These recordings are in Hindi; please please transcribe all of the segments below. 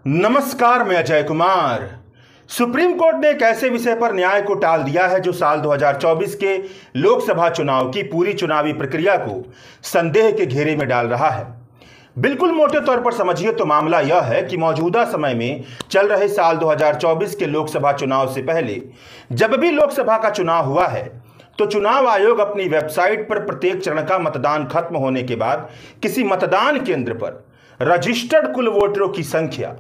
नमस्कार, मैं अजय कुमार। सुप्रीम कोर्ट ने एक ऐसे विषय पर न्याय को टाल दिया है जो साल 2024 के लोकसभा चुनाव की पूरी चुनावी प्रक्रिया को संदेह के घेरे में डाल रहा है। बिल्कुल मोटे तौर पर समझिए तो मामला यह है कि मौजूदा समय में चल रहे साल 2024 के लोकसभा चुनाव से पहले जब भी लोकसभा का चुनाव हुआ है तो चुनाव आयोग अपनी वेबसाइट पर प्रत्येक चरण का मतदान खत्म होने के बाद किसी मतदान केंद्र पर रजिस्टर्ड कुल वोटरों की संख्या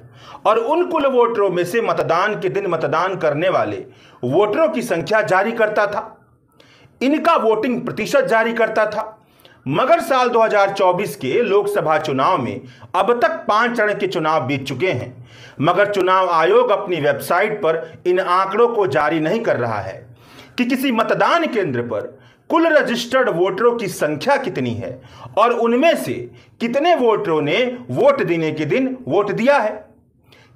और उन कुल वोटरों में से मतदान के दिन मतदान करने वाले वोटरों की संख्या जारी करता था। इनका वोटिंग प्रतिशत जारी करता था। मगर साल 2024 के लोकसभा चुनाव में अब तक 5 चरण के चुनाव बीत चुके हैं, मगर चुनाव आयोग अपनी वेबसाइट पर इन आंकड़ों को जारी नहीं कर रहा है कि किसी मतदान केंद्र पर कुल रजिस्टर्ड वोटरों की संख्या कितनी है और उनमें से कितने वोटरों ने वोट देने के दिन वोट दिया है।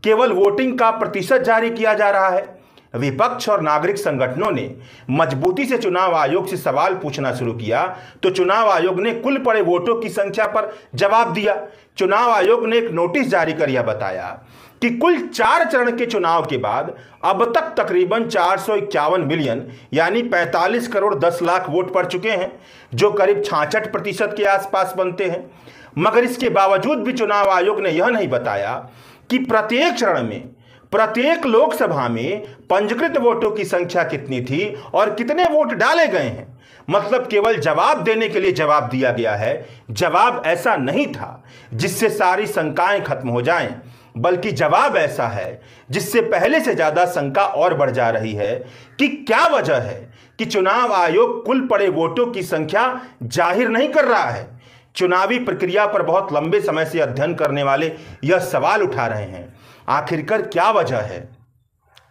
केवल वोटिंग का प्रतिशत जारी किया जा रहा है। विपक्ष और नागरिक संगठनों ने मजबूती से चुनाव आयोग से सवाल पूछना शुरू किया तो चुनाव आयोग ने कुल पड़े वोटों की संख्या पर जवाब दिया। चुनाव आयोग ने एक नोटिस जारी कर यह बताया कि कुल 4 चरण के चुनाव के बाद अब तक तकरीबन 451 मिलियन यानी 45 करोड़ 10 लाख वोट पड़ चुके हैं, जो करीब 66% के आसपास बनते हैं। मगर इसके बावजूद भी चुनाव आयोग ने यह नहीं बताया कि प्रत्येक चरण में प्रत्येक लोकसभा में पंजीकृत वोटों की संख्या कितनी थी और कितने वोट डाले गए हैं। मतलब केवल जवाब देने के लिए जवाब दिया गया है। जवाब ऐसा नहीं था जिससे सारी शंकाएं खत्म हो जाएं, बल्कि जवाब ऐसा है जिससे पहले से ज्यादा शंका और बढ़ जा रही है कि क्या वजह है कि चुनाव आयोग कुल पड़े वोटों की संख्या जाहिर नहीं कर रहा है। चुनावी प्रक्रिया पर बहुत लंबे समय से अध्ययन करने वाले यह सवाल उठा रहे हैं, आखिरकार क्या वजह है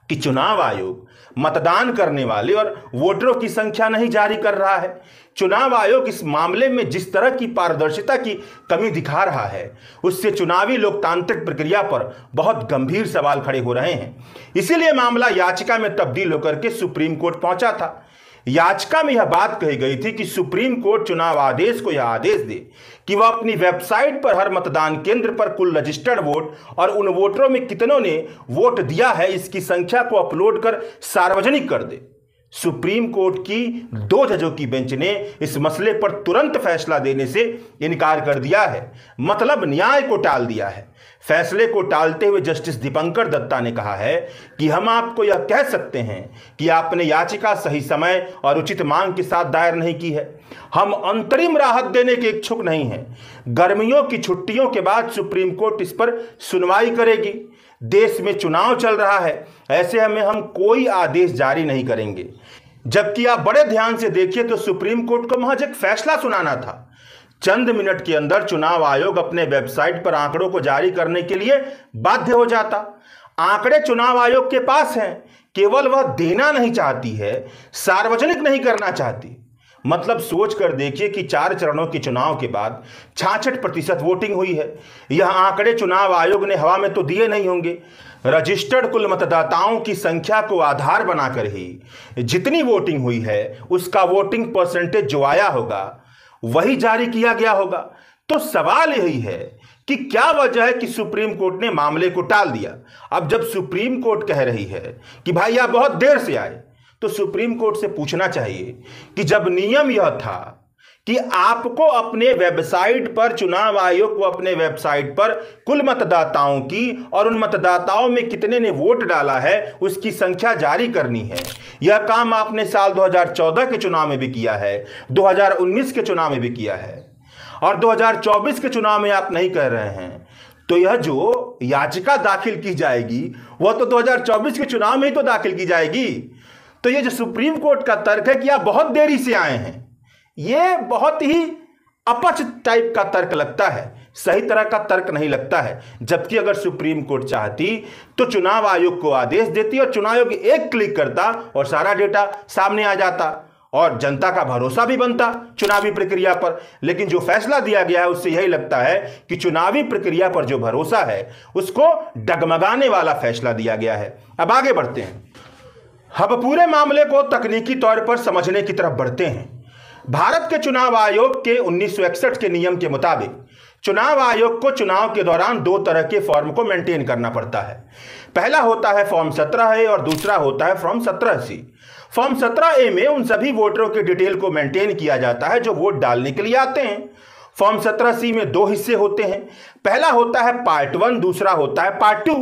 कि चुनाव आयोग मतदान करने वाले और वोटरों की संख्या नहीं जारी कर रहा है। चुनाव आयोग इस मामले में जिस तरह की पारदर्शिता की कमी दिखा रहा है उससे चुनावी लोकतांत्रिक प्रक्रिया पर बहुत गंभीर सवाल खड़े हो रहे हैं। इसीलिए मामला याचिका में तब्दील होकर के सुप्रीम कोर्ट पहुंचा था। याचिका में यह बात कही गई थी कि सुप्रीम कोर्ट चुनाव आदेश को यह आदेश दे कि वह अपनी वेबसाइट पर हर मतदान केंद्र पर कुल रजिस्टर्ड वोट और उन वोटरों में कितनों ने वोट दिया है इसकी संख्या को अपलोड कर सार्वजनिक कर दे। सुप्रीम कोर्ट की 2 जजों की बेंच ने इस मसले पर तुरंत फैसला देने से इनकार कर दिया है, मतलब न्याय को टाल दिया है। फैसले को टालते हुए जस्टिस दीपंकर दत्ता ने कहा है कि हम आपको यह कह सकते हैं कि आपने याचिका सही समय और उचित मांग के साथ दायर नहीं की है। हम अंतरिम राहत देने के इच्छुक नहीं हैं। गर्मियों की छुट्टियों के बाद सुप्रीम कोर्ट इस पर सुनवाई करेगी। देश में चुनाव चल रहा है, ऐसे में हम कोई आदेश जारी नहीं करेंगे। जबकि आप बड़े ध्यान से देखिए तो सुप्रीम कोर्ट को महज एक फैसला सुनाना था। चंद मिनट के अंदर चुनाव आयोग अपने वेबसाइट पर आंकड़ों को जारी करने के लिए बाध्य हो जाता। आंकड़े चुनाव आयोग के पास हैं, केवल वह देना नहीं चाहती है, सार्वजनिक नहीं करना चाहती। मतलब सोच कर देखिए कि 4 चरणों के चुनाव के बाद 66% वोटिंग हुई है। यह आंकड़े चुनाव आयोग ने हवा में तो दिए नहीं होंगे। रजिस्टर्ड कुल मतदाताओं की संख्या को आधार बनाकर ही जितनी वोटिंग हुई है उसका वोटिंग परसेंटेज जो आया होगा वही जारी किया गया होगा। तो सवाल यही है कि क्या वजह है कि सुप्रीम कोर्ट ने मामले को टाल दिया। अब जब सुप्रीम कोर्ट कह रही है कि भाई आप बहुत देर से आए, तो सुप्रीम कोर्ट से पूछना चाहिए कि जब नियम यह था कि आपको अपने वेबसाइट पर चुनाव आयोग को अपने वेबसाइट पर कुल मतदाताओं की और उन मतदाताओं में कितने ने वोट डाला है उसकी संख्या जारी करनी है। यह काम आपने साल 2014 के चुनाव में भी किया है, 2019 के चुनाव में भी किया है और 2024 के चुनाव में आप नहीं कर रहे हैं। तो यह जो याचिका दाखिल की जाएगी वह तो 2024 के चुनाव में ही तो दाखिल की जाएगी। तो ये जो सुप्रीम कोर्ट का तर्क है कि आप बहुत देरी से आए हैं, ये बहुत ही अपच टाइप का तर्क लगता है, सही तरह का तर्क नहीं लगता है। जबकि अगर सुप्रीम कोर्ट चाहती तो चुनाव आयोग को आदेश देती और चुनाव आयोग एक क्लिक करता और सारा डेटा सामने आ जाता और जनता का भरोसा भी बनता चुनावी प्रक्रिया पर। लेकिन जो फैसला दिया गया है उससे यही लगता है कि चुनावी प्रक्रिया पर जो भरोसा है उसको डगमगाने वाला फैसला दिया गया है। अब आगे बढ़ते हैं। अब पूरे मामले को तकनीकी तौर पर समझने की तरफ बढ़ते हैं। भारत के चुनाव आयोग के 1961 के नियम के मुताबिक चुनाव आयोग को चुनाव के दौरान दो तरह के फॉर्म को मेंटेन करना पड़ता है। पहला होता है फॉर्म 17A और दूसरा होता है फॉर्म 17C। फॉर्म 17A में उन सभी वोटरों की डिटेल को मेंटेन किया जाता है जो वोट डालने के लिए आते हैं। फॉर्म 17C में दो हिस्से होते हैं, पहला होता है पार्ट 1, दूसरा होता है पार्ट 2।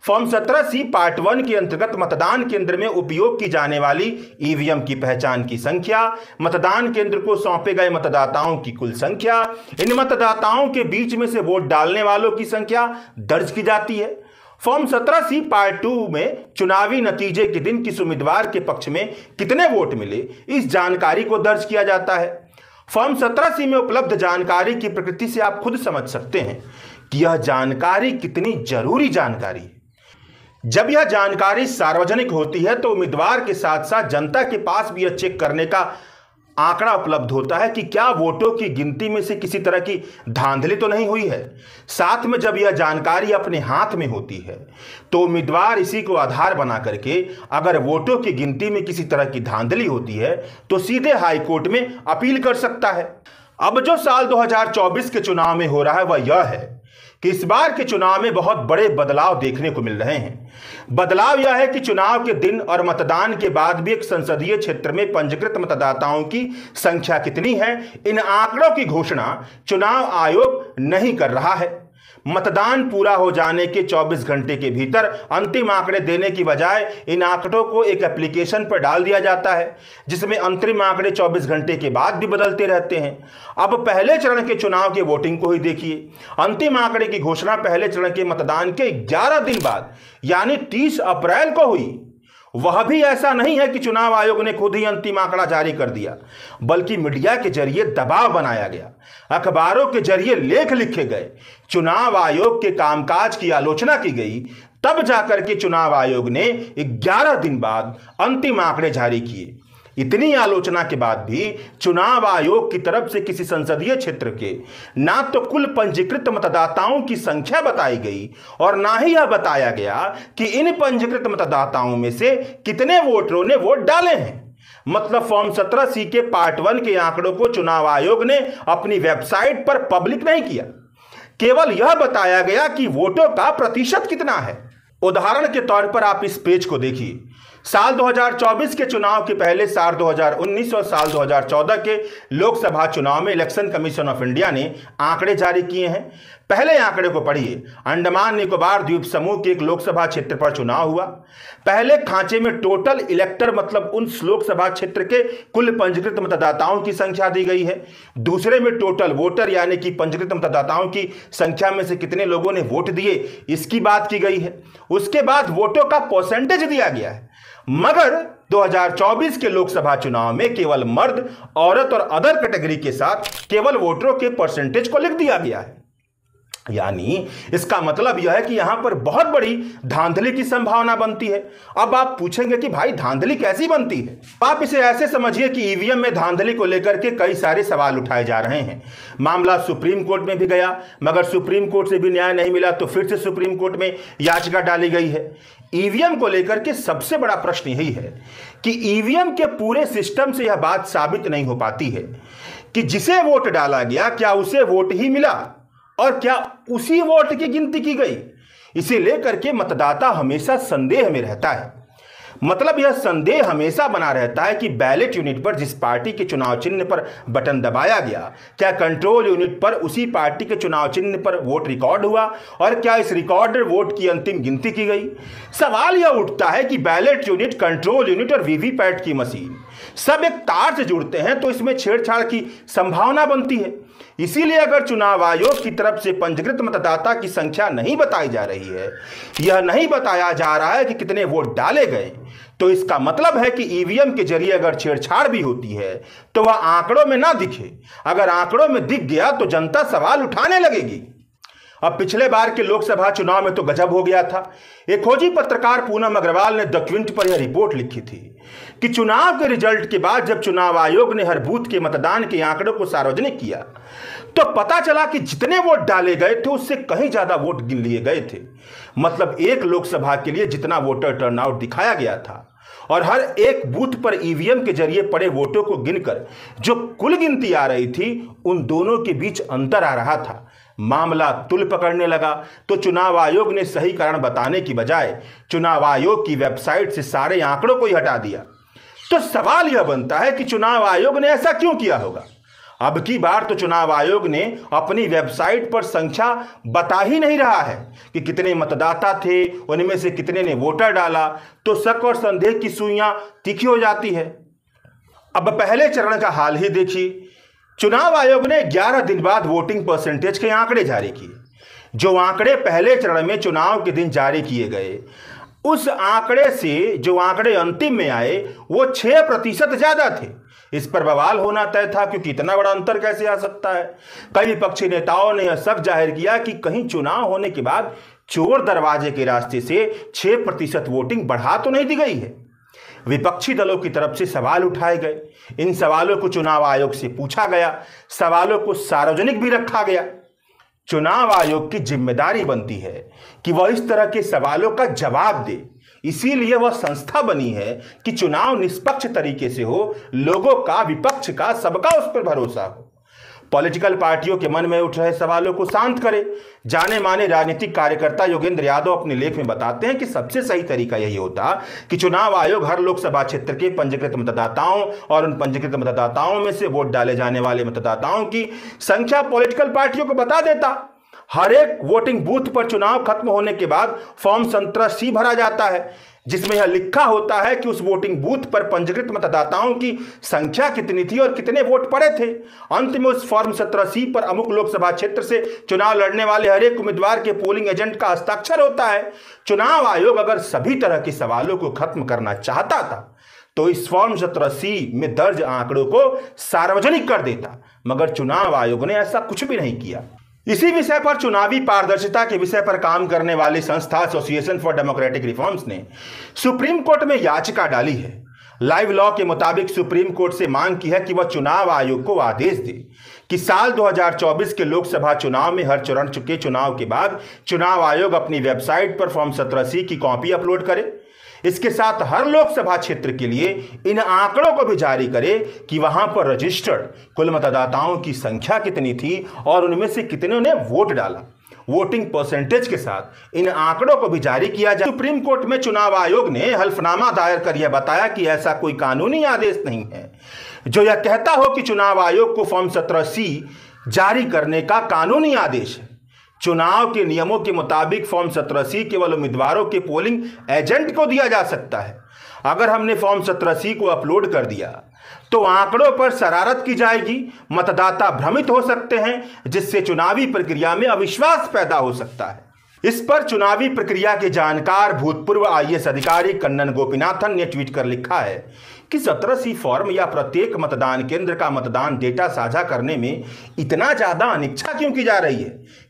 फॉर्म 17C पार्ट 1 के अंतर्गत मतदान केंद्र में उपयोग की जाने वाली ईवीएम की पहचान की संख्या, मतदान केंद्र को सौंपे गए मतदाताओं की कुल संख्या, इन मतदाताओं के बीच में से वोट डालने वालों की संख्या दर्ज की जाती है। फॉर्म 17C पार्ट 2 में चुनावी नतीजे के दिन किस उम्मीदवार के पक्ष में कितने वोट मिले, इस जानकारी को दर्ज किया जाता है। फॉर्म 17C में उपलब्ध जानकारी की प्रकृति से आप खुद समझ सकते हैं कि यह जानकारी कितनी जरूरी जानकारी है। जब यह जानकारी सार्वजनिक होती है तो उम्मीदवार के साथ साथ जनता के पास भी यह चेक करने का आंकड़ा उपलब्ध होता है कि क्या वोटों की गिनती में से किसी तरह की धांधली तो नहीं हुई है। साथ में जब यह जानकारी अपने हाथ में होती है तो उम्मीदवार इसी को आधार बना करके अगर वोटों की गिनती में किसी तरह की धांधली होती है तो सीधे हाई कोर्ट में अपील कर सकता है। अब जो साल 2024 के चुनाव में हो रहा है वह यह है कि इस बार के चुनाव में बहुत बड़े बदलाव देखने को मिल रहे हैं। बदलाव यह है कि चुनाव के दिन और मतदान के बाद भी एक संसदीय क्षेत्र में पंजीकृत मतदाताओं की संख्या कितनी है, इन आंकड़ों की घोषणा चुनाव आयोग नहीं कर रहा है। मतदान पूरा हो जाने के 24 घंटे के भीतर अंतिम आंकड़े देने की बजाय इन आंकड़ों को एक एप्लीकेशन पर डाल दिया जाता है जिसमें अंतरिम आंकड़े 24 घंटे के बाद भी बदलते रहते हैं। अब पहले चरण के चुनाव के वोटिंग को ही देखिए। अंतिम आंकड़े की घोषणा पहले चरण के मतदान के 11 दिन बाद यानी 30 अप्रैल को हुई। वह भी ऐसा नहीं है कि चुनाव आयोग ने खुद ही अंतिम आंकड़ा जारी कर दिया, बल्कि मीडिया के जरिए दबाव बनाया गया, अखबारों के जरिए लेख लिखे गए, चुनाव आयोग के कामकाज की आलोचना की गई, तब जाकर के चुनाव आयोग ने 11 दिन बाद अंतिम आंकड़े जारी किए। इतनी आलोचना के बाद भी चुनाव आयोग की तरफ से किसी संसदीय क्षेत्र के ना तो कुल पंजीकृत मतदाताओं की संख्या बताई गई और ना ही यह बताया गया कि इन पंजीकृत मतदाताओं में से कितने वोटरों ने वोट डाले हैं। मतलब फॉर्म 17C के पार्ट 1 के आंकड़ों को चुनाव आयोग ने अपनी वेबसाइट पर पब्लिक नहीं किया, केवल यह बताया गया कि वोटों का प्रतिशत कितना है। उदाहरण के तौर पर आप इस पेज को देखिए। साल 2024 के चुनाव के पहले साल 2019 और साल 2014 के लोकसभा चुनाव में इलेक्शन कमीशन ऑफ इंडिया ने आंकड़े जारी किए हैं। पहले आंकड़े को पढ़िए। अंडमान निकोबार द्वीप समूह के एक लोकसभा क्षेत्र पर चुनाव हुआ। पहले खांचे में टोटल इलेक्टर मतलब उन लोकसभा क्षेत्र के कुल पंजीकृत मतदाताओं की संख्या दी गई है। दूसरे में टोटल वोटर यानी कि पंजीकृत मतदाताओं की संख्या में से कितने लोगों ने वोट दिए इसकी बात की गई है। उसके बाद वोटों का परसेंटेज दिया गया है। मगर 2024 के लोकसभा चुनाव में केवल मर्द, औरत और अदर कैटेगरी के साथ केवल वोटरों के परसेंटेज को लिख दिया गया है। यानी इसका मतलब यह है कि यहां पर बहुत बड़ी धांधली की संभावना बनती है। अब आप पूछेंगे कि भाई धांधली कैसी बनती है? आप इसे ऐसे समझिए कि ईवीएम में धांधली को लेकर के कई सारे सवाल उठाए जा रहे हैं। मामला सुप्रीम कोर्ट में भी गया, मगर सुप्रीम कोर्ट से भी न्याय नहीं मिला तो फिर से सुप्रीम कोर्ट में याचिका डाली गई है। ईवीएम को लेकर के सबसे बड़ा प्रश्न यही है कि ईवीएम के पूरे सिस्टम से यह बात साबित नहीं हो पाती है कि जिसे वोट डाला गया क्या उसे वोट ही मिला और क्या उसी वोट की गिनती की गई। इसे लेकर के मतदाता हमेशा संदेह में रहता है। मतलब यह संदेह हमेशा बना रहता है कि बैलेट यूनिट पर जिस पार्टी के चुनाव चिन्ह पर बटन दबाया गया क्या कंट्रोल यूनिट पर उसी पार्टी के चुनाव चिन्ह पर वोट रिकॉर्ड हुआ और क्या इस रिकॉर्डेड वोट की अंतिम गिनती की गई। सवाल यह उठता है कि बैलेट यूनिट, कंट्रोल यूनिट और वीवीपैट की मशीन सब एक तार से जुड़ते हैं तो इसमें छेड़छाड़ की संभावना बनती है। इसीलिए अगर चुनाव आयोग की तरफ से पंजीकृत मतदाता की संख्या नहीं बताई जा रही है, यह नहीं बताया जा रहा है कि कितने वोट डाले गए, तो इसका मतलब है कि ईवीएम के जरिए अगर छेड़छाड़ भी होती है तो वह आंकड़ों में ना दिखे। अगर आंकड़ों में दिख गया तो जनता सवाल उठाने लगेगी। अब पिछले बार के लोकसभा चुनाव में तो गजब हो गया था। एक खोजी पत्रकार पूनम अग्रवाल ने द क्विंट पर यह रिपोर्ट लिखी थी कि चुनाव के रिजल्ट के बाद जब चुनाव आयोग ने हर बूथ के मतदान के आंकड़ों को सार्वजनिक किया तो पता चला कि जितने वोट डाले गए थे उससे कहीं ज्यादा वोट गिन लिए गए थे। मतलब एक लोकसभा के लिए जितना वोटर टर्नआउट दिखाया गया था और हर एक बूथ पर ईवीएम के जरिए पड़े वोटों को गिनकर जो कुल गिनती आ रही थी उन दोनों के बीच अंतर आ रहा था। मामला तुल पकड़ने लगा तो चुनाव आयोग ने सही कारण बताने की बजाय चुनाव आयोग की वेबसाइट से सारे आंकड़ों को ही हटा दिया। तो सवाल यह बनता है कि चुनाव आयोग ने ऐसा क्यों किया होगा। अब की बार तो चुनाव आयोग ने अपनी वेबसाइट पर संख्या बता ही नहीं रहा है कि कितने मतदाता थे, उनमें से कितने ने वोटर डाला, तो शक और संदेह की सुइयां तीखी हो जाती है। अब पहले चरण का हाल ही देखिए। चुनाव आयोग ने 11 दिन बाद वोटिंग परसेंटेज के आंकड़े जारी किए। जो आंकड़े पहले चरण में चुनाव के दिन जारी किए गए, उस आंकड़े से जो आंकड़े अंतिम में आए वो 6% ज्यादा थे। इस पर बवाल होना तय था, क्योंकि इतना बड़ा अंतर कैसे आ सकता है। कई विपक्षी नेताओं ने यह शक जाहिर किया कि कहीं चुनाव होने के बाद चोर दरवाजे के रास्ते से 6% वोटिंग बढ़ा तो नहीं दी गई है। विपक्षी दलों की तरफ से सवाल उठाए गए। इन सवालों को चुनाव आयोग से पूछा गया, सवालों को सार्वजनिक भी रखा गया। चुनाव आयोग की जिम्मेदारी बनती है कि वह इस तरह के सवालों का जवाब दे। इसीलिए वह संस्था बनी है कि चुनाव निष्पक्ष तरीके से हो, लोगों का, विपक्ष का, सबका उस पर भरोसा हो। पॉलिटिकल पार्टियों के मन में उठ रहे सवालों को शांत करे। जाने माने राजनीतिक कार्यकर्ता योगेंद्र यादव अपने लेख में बताते हैं कि सबसे सही तरीका यही होता कि चुनाव आयोग हर लोकसभा क्षेत्र के पंजीकृत मतदाताओं और उन पंजीकृत मतदाताओं में से वोट डाले जाने वाले मतदाताओं की संख्या पॉलिटिकल पार्टियों को बता देता। हर एक वोटिंग बूथ पर चुनाव खत्म होने के बाद फॉर्म 17C भरा जाता है, जिसमें यह लिखा होता है कि उस वोटिंग बूथ पर पंजीकृत मतदाताओं की संख्या कितनी थी और कितने वोट पड़े थे। अंत में उस फॉर्म 17C पर अमुक लोकसभा क्षेत्र से चुनाव लड़ने वाले हर एक उम्मीदवार के पोलिंग एजेंट का हस्ताक्षर होता है। चुनाव आयोग अगर सभी तरह के सवालों को खत्म करना चाहता था तो इस फॉर्म 17C में दर्ज आंकड़ों को सार्वजनिक कर देता, मगर चुनाव आयोग ने ऐसा कुछ भी नहीं किया। इसी विषय पर चुनावी पारदर्शिता के विषय पर काम करने वाली संस्था एसोसिएशन फॉर डेमोक्रेटिक रिफॉर्म्स ने सुप्रीम कोर्ट में याचिका डाली है। लाइव लॉ के मुताबिक सुप्रीम कोर्ट से मांग की है कि वह चुनाव आयोग को आदेश दे कि साल 2024 के लोकसभा चुनाव में हर चरण के चुनाव के बाद चुनाव आयोग अपनी वेबसाइट पर फॉर्म 17C की कॉपी अपलोड करे। इसके साथ हर लोकसभा क्षेत्र के लिए इन आंकड़ों को भी जारी करे कि वहां पर रजिस्टर्ड कुल मतदाताओं की संख्या कितनी थी और उनमें से कितने ने वोट डाला। वोटिंग परसेंटेज के साथ इन आंकड़ों को भी जारी किया जाए। सुप्रीम कोर्ट में चुनाव आयोग ने हल्फनामा दायर कर यह बताया कि ऐसा कोई कानूनी आदेश नहीं है जो यह कहता हो कि चुनाव आयोग को फॉर्म 17C जारी करने का कानूनी आदेश है। चुनाव के नियमों के मुताबिक फॉर्म 17C केवल उम्मीदवारों के पोलिंग एजेंट को दिया जा सकता है। अगर हमने फॉर्म 17C को अपलोड कर दिया तो आंकड़ों पर शरारत की जाएगी, मतदाता भ्रमित हो सकते हैं, जिससे चुनावी प्रक्रिया में अविश्वास पैदा हो सकता है। इस पर चुनावी प्रक्रिया के जानकार भूतपूर्व IAS अधिकारी कन्नन गोपीनाथन ने ट्वीट कर लिखा है कि 17C फॉर्म या प्रत्येक मतदान केंद्र का मतदान डेटा साझा करने में इतना ज्यादा अनिच्छा क्यों की जा रही है।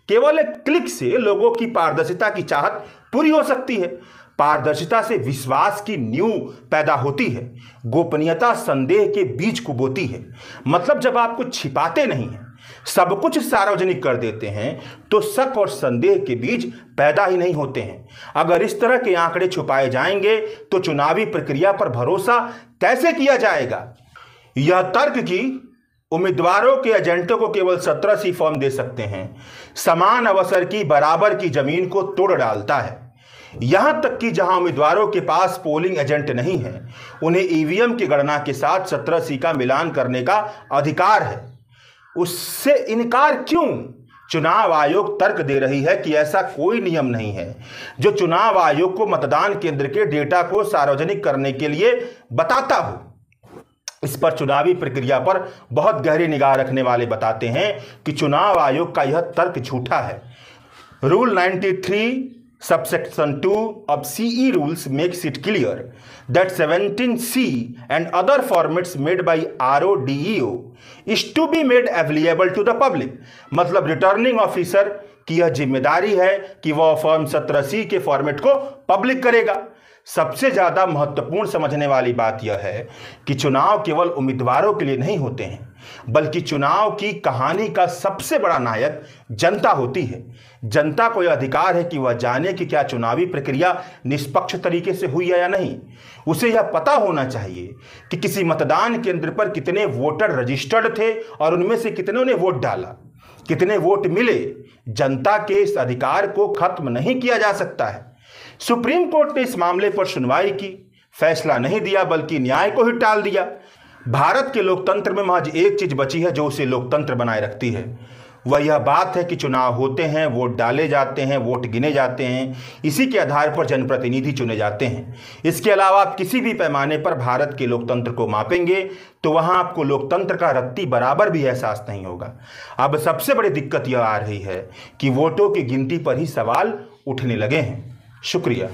केवल एक क्लिक से लोगों की पारदर्शिता की चाहत पूरी हो सकती है। पारदर्शिता से विश्वास की नींव पैदा होती है, गोपनीयता संदेह के बीज को बोती है। मतलब जब आप कुछ छिपाते नहीं हैं, सब कुछ सार्वजनिक कर देते हैं, तो शक और संदेह के बीज पैदा ही नहीं होते हैं। अगर इस तरह के आंकड़े छुपाए जाएंगे तो चुनावी प्रक्रिया पर भरोसा कैसे किया जाएगा। यह तर्क कि उम्मीदवारों के एजेंटों को केवल 17C फॉर्म दे सकते हैं, समान अवसर की बराबर की जमीन को तोड़ डालता है। यहां तक कि जहां उम्मीदवारों के पास पोलिंग एजेंट नहीं है, उन्हें EVM की गणना के साथ 17C का मिलान करने का अधिकार है। उससे इनकार क्यों? चुनाव आयोग तर्क दे रही है कि ऐसा कोई नियम नहीं है जो चुनाव आयोग को मतदान केंद्र के डेटा को सार्वजनिक करने के लिए बताता हो। इस पर चुनावी प्रक्रिया पर बहुत गहरी निगाह रखने वाले बताते हैं कि चुनाव आयोग का यह तर्क झूठा है। Rule 93 subsection 2 of CE rules makes it clear that 17C and other formats made by RODEO is to be made available to the public। मतलब रिटर्निंग ऑफिसर की यह जिम्मेदारी है कि वह फॉर्म 17C के फॉर्मेट को पब्लिक करेगा। सबसे ज्यादा महत्वपूर्ण समझने वाली बात यह है कि चुनाव केवल उम्मीदवारों के लिए नहीं होते हैं, बल्कि चुनाव की कहानी का सबसे बड़ा नायक जनता होती है। जनता को यह अधिकार है कि वह जाने कि क्या चुनावी प्रक्रिया निष्पक्ष तरीके से हुई है या नहीं। उसे यह पता होना चाहिए कि किसी मतदान केंद्र पर कितने वोटर रजिस्टर्ड थे और उनमें से कितनों ने वोट डाला, कितने वोट मिले, जनता के इस अधिकार को खत्म नहीं किया जा सकता है। सुप्रीम कोर्ट ने इस मामले पर सुनवाई की, फैसला नहीं दिया बल्कि न्याय को ही टाल दिया। भारत के लोकतंत्र में महज एक चीज बची है जो उसे लोकतंत्र बनाए रखती है, वह यह बात है कि चुनाव होते हैं, वोट डाले जाते हैं, वोट गिने जाते हैं, इसी के आधार पर जनप्रतिनिधि चुने जाते हैं। इसके अलावा आप किसी भी पैमाने पर भारत के लोकतंत्र को मापेंगे तो वहां आपको लोकतंत्र का रत्ती बराबर भी एहसास नहीं होगा। अब सबसे बड़ी दिक्कत यह आ रही है कि वोटों की गिनती पर ही सवाल उठने लगे हैं। शुक्रिया।